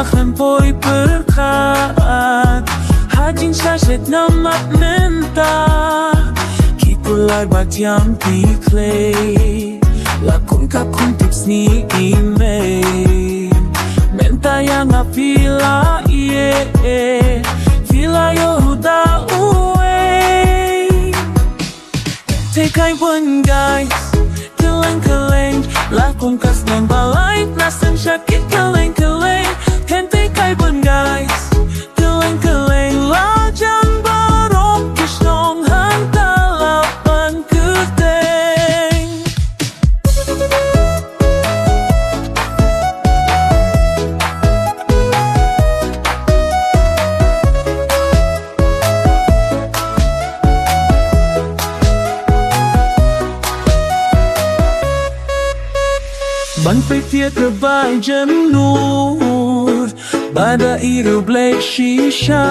akan boy berkat Hajin syaset nama menta Kipulai batiam piklay Lakon kakun tips ni email Menta yang apila iye Vila yo huda uwe Tekai pun guys Keleng-keleng Lakon kas nang balai Nasan syakit keleng-keleng Kynthei kai pun guys Keleng-keleng Lajang barok Kisnong hanta lapan kynthei Ban petia terbaik jemnur Pada iru blek shisha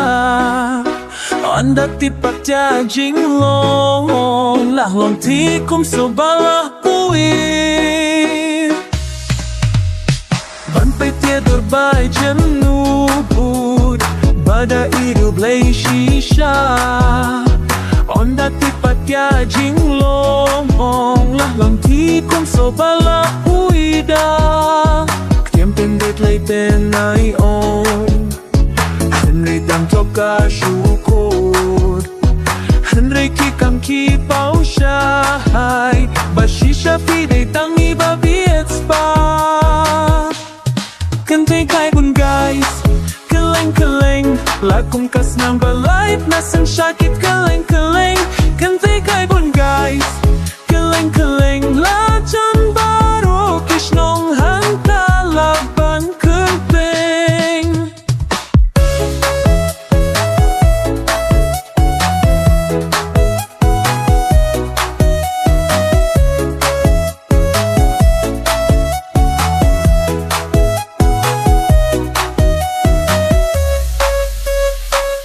Anda tipak jajing long Lah long tikum sobalah puir Ban petia terbaik jemnur Pada iru blek shisha Anda tipak jajing long Lah long tikum sobalah puir Tiêm tên đết lấy tên ai ôn Henry đang cho ca shu cốt Henry khi cầm khi bao shai Bà shisha phi để tăng ni bà biết spa Kynthei kai pun guys Keleng-keleng Lakum kas nang balai Nasan syakit keleng-keleng Kynthei kai pun guys Keleng-keleng Lajang baru Kisnong hanta laban kynthei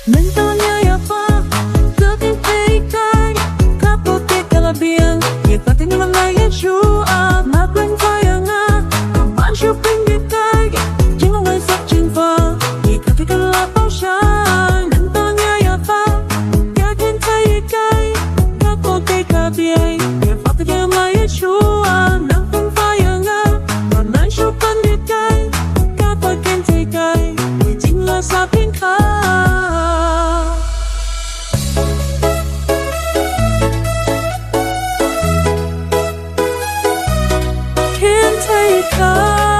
Mentalnya ya pak Kynthei kai Kapote kalabiang Kita tinggal layan shua Maklen kaya nga Kapan shopping di kai Jingle ngay sắc trên phở Kita tinggal lapau shine Mentalnya ya pak Kynthei kai Kapote kalabiang Kita tinggal layan shua Maklen kaya nga Kapan shopping di kai Kapan Kynthei kai Jingle sa pinka Kynthei kai